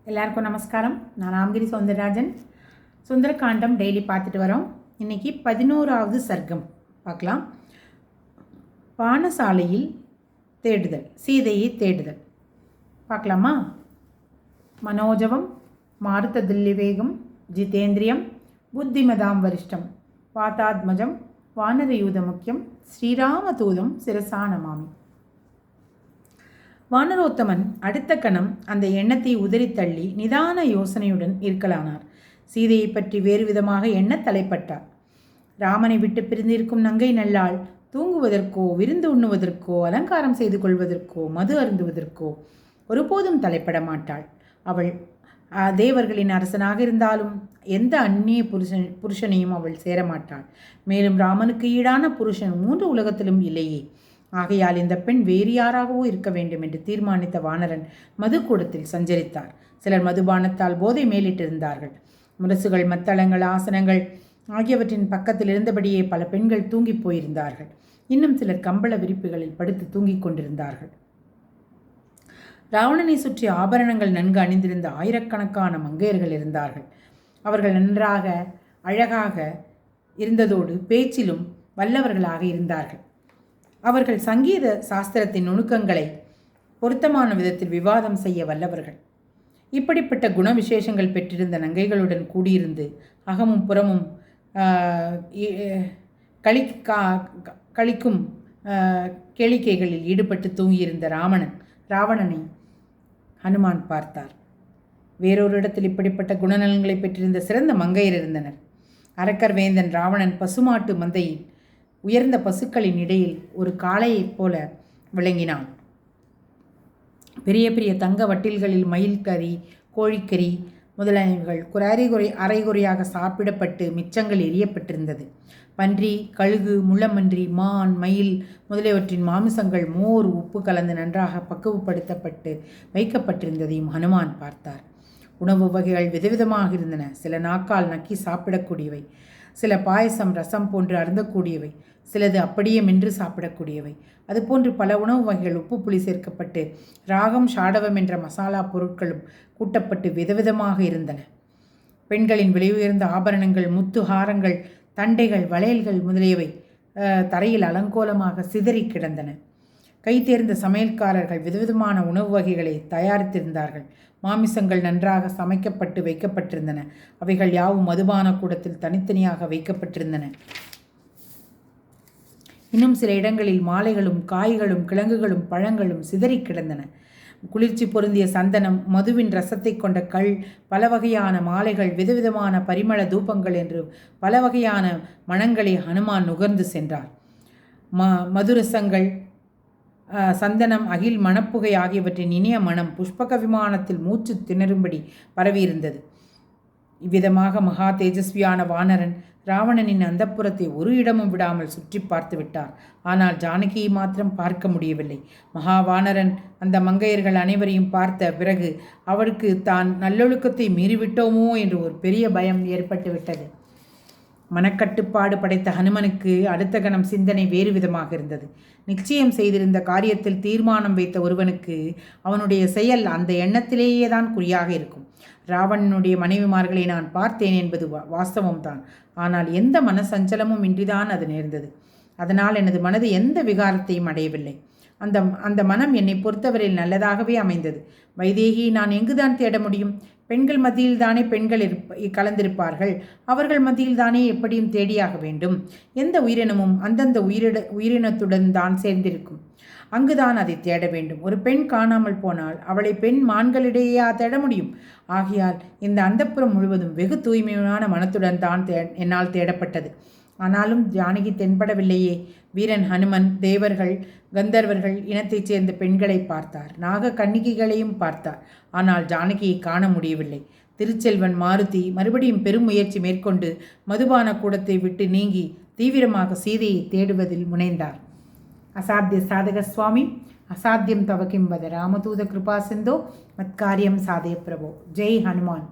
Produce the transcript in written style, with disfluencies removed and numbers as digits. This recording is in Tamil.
எல்லாருக்கும் நமஸ்காரம். நான் ராம்கிரி சௌந்தரராஜன். சுந்தரகாண்டம் டெய்லி பார்த்துட்டு வரோம். இன்றைக்கி 11வது சர்க்கம் பார்க்கலாம். பானசாலையில் தேடுதல், சீதையை தேடுதல் பார்க்கலாமா? மனோஜவம் மாருத தில்லிவேகம் ஜிதேந்திரியம் புத்திமதாம் வரிஷ்டம் வாதாத்மஜம் வானரயூத முக்கியம் ஸ்ரீராமதூதம் சிரசா நமாமி. வானரோத்தமன் அடுத்த கணம் அந்த எண்ணத்தை உதறித்தள்ளி நிதான யோசனையுடன் இருக்கலானார். சீதையை பற்றி வேறு விதமாக எண்ண தலைப்பட்டார். ராமனை விட்டு பிரிந்திருக்கும் நங்கை நல்லாள் தூங்குவதற்கோ விருந்து உண்ணுவதற்கோ அலங்காரம் செய்து கொள்வதற்கோ மது அருந்துவதற்கோ ஒருபோதும் தலைப்பட மாட்டாள். அவள் தேவர்களின் அரசனாக இருந்தாலும் எந்த அந்நிய புருஷனையும் அவள் சேரமாட்டாள். மேலும் ராமனுக்கு ஈடான புருஷன் 3 உலகத்திலும் இல்லையே. ஆகையால் இந்த பெண் வேறு யாராகவோ இருக்க வேண்டும் என்று தீர்மானித்த வானரன் மதுக்கூடத்தில் சஞ்சரித்தார். சிலர் மதுபானத்தால் போதை மேலிட்டிருந்தார்கள். முரசுகள், மத்தளங்கள், ஆசனங்கள் ஆகியவற்றின் பக்கத்தில் இருந்தபடியே பல பெண்கள் தூங்கி போயிருந்தார்கள். இன்னும் சிலர் கம்பள விரிப்புகளில் படுத்து தூங்கிக் கொண்டிருந்தார்கள். ராவணனை சுற்றி ஆபரணங்கள் நன்கு அணிந்திருந்த ஆயிரக்கணக்கான மங்கையர்கள் இருந்தார்கள். அவர்கள் நன்றாக அழகாக இருந்ததோடு பேச்சிலும் வல்லவர்களாக இருந்தார்கள். அவர்கள் சங்கீத சாஸ்திரத்தின் நுணுக்கங்களை பொருத்தமான விதத்தில் விவாதம் செய்ய வல்லவர்கள். இப்படிப்பட்ட குண விசேஷங்கள் பெற்றிருந்த நங்கைகளுடன் கூடியிருந்து அகமும் புறமும் கழிக்கும் கேளிக்கைகளில் ஈடுபட்டு தூங்கியிருந்த ராவணனை ஹனுமான் பார்த்தார். வேறொரு இடத்தில் இப்படிப்பட்ட குணநலன்களை பெற்றிருந்த சிறந்த மங்கையர் இருந்தனர். அரக்கர் வேந்தன் ராவணன் பசுமாட்டு மந்தையில் உயர்ந்த பசுக்களின் இடையில் ஒரு காளையைப் போல விளங்கினான். பெரிய பெரிய தங்க வட்டில்களில் மயில் கறி, கோழிக்கறி முதலானவைகள் அரைகுறையாக சாப்பிடப்பட்டு மிச்சங்கள் எரியப்பட்டிருந்தது. பன்றி, கழுகு, முள்ளமன்றி, மான், மயில் முதலியவற்றின் மாமிசங்கள் மோர், உப்பு கலந்து நன்றாக பக்குவப்படுத்தப்பட்டு வைக்கப்பட்டிருந்ததையும் ஹனுமான் பார்த்தார். உணவு வகைகள் விதவிதமாக இருந்தன. சில நாக்கால் நக்கி சாப்பிடக்கூடியவை, சில பாயசம், ரசம் போன்று அருந்தக்கூடியவை, சிலது அப்படியே மென்று சாப்பிடக்கூடியவை. அதுபோன்று பல உணவு வகைகள் உப்பு புளி சேர்க்கப்பட்டு ராகம், ஷாடவம் என்ற மசாலா பொருட்களும் கூட்டப்பட்டு விதவிதமாக இருந்தன. பெண்களின் விலை உயர்ந்த ஆபரணங்கள், முத்து ஹாரங்கள், தண்டைகள், வளையல்கள் முதலியவை தரையில் அலங்கோலமாக சிதறி கிடந்தன. கை தேர்ந்த சமையல்காரர்கள் விதவிதமான உணவு வகைகளை தயாரித்திருந்தார்கள். மாமிசங்கள் நன்றாக சமைக்கப்பட்டு வைக்கப்பட்டிருந்தன. அவைகள் யாவும் மதுபான கூடத்தில் தனித்தனியாக வைக்கப்பட்டிருந்தன. இன்னும் சில இடங்களில் மாலைகளும் காய்களும் கிழங்குகளும் பழங்களும் சிதறி கிடந்தன. குளிர்ச்சி பொருந்திய சந்தனம், மதுவின் ரசத்தை கொண்ட கள், பல வகையான மாலைகள், விதவிதமான பரிமள தூபங்கள் என்று பல வகையான மணங்களை ஹனுமான் நுகர்ந்து சென்றார். மதுரசங்கள், சந்தனம், அகில், மணப்புகை ஆகியவற்றின் இனிய மனம் புஷ்பக விமானத்தில் மூச்சு திணறும்படி பரவியிருந்தது. இவ்விதமாக மகா தேஜஸ்வியான வானரன் ராவணனின் அந்தப்புறத்தை ஒரு இடமும் விடாமல் சுற்றி பார்த்து விட்டார். ஆனால் ஜானகியை மாத்திரம் பார்க்க முடியவில்லை. மகாவானரன் அந்த மங்கையர்கள் அனைவரையும் பார்த்த பிறகு அவருக்கு தான் நல்லொழுக்கத்தை மீறிவிட்டோமோ என்று ஒரு பெரிய பயம் ஏற்பட்டு விட்டது. மனக்கட்டுப்பாடு படைத்த ஹனுமனுக்கு அடுத்த கணம் சிந்தனை வேறு விதமாக இருந்தது. நிச்சயம் செய்திருந்த காரியத்தில் தீர்மானம் வைத்த ஒருவனுக்கு அவனுடைய செயல் அந்த எண்ணத்திலேயே தான் குறியாக இருக்கும். ராவணனுடைய மனைவிமார்களை நான் பார்த்தேன் என்பது வாஸ்தவம்தான். ஆனால் எந்த மனசஞ்சலமும் இன்றிதான் அது நேர்ந்தது. அதனால் எனது மனது எந்த விகாரத்தையும் அடையவில்லை. அந்த மனம் என்னை பொறுத்தவரையில் நல்லதாகவே அமைந்தது. வைதேகியை நான் எங்குதான் தேட முடியும்? பெண்கள் மத்தியில் தானே பெண்கள் கலந்திருப்பார்கள். அவர்கள் மத்தியில் தானே எப்படியும் தேடியாக வேண்டும். எந்த உயிரினமும் அந்தந்த உயிரினத்துடன் தான் சேர்ந்திருக்கும். அங்குதான் அதை தேட வேண்டும். ஒரு பெண் காணாமல் போனால் அவளை பெண் மான்களிடையே தேட முடியும். ஆகையால் இந்த அந்தப்புறம் முழுவதும் வெகு தூய்மையான மனத்துடன் தான் என்னால் தேடப்பட்டது. ஆனாலும் ஜானகி தென்படவில்லையே. வீரன் ஹனுமன் தேவர்கள், கந்தர்வர்கள் இனத்தைச் சேர்ந்த பெண்களை பார்த்தார். நாக கன்னிகைகளையும் பார்த்தார். ஆனால் ஜானகியை காண முடியவில்லை. திருச்செல்வன் மாருதி மறுபடியும் பெரும் முயற்சி மேற்கொண்டு மதுபான கூடத்தை விட்டு நீங்கி தீவிரமாக சீதையை தேடுவதில் முனைந்தார். அசாத்திய சாதக சுவாமி அசாத்தியம் தவ கிம் வத ராமதூத கிருபா சிந்தோ மத்காரியம் சாதய பிரபோ. ஜெய் ஹனுமான்.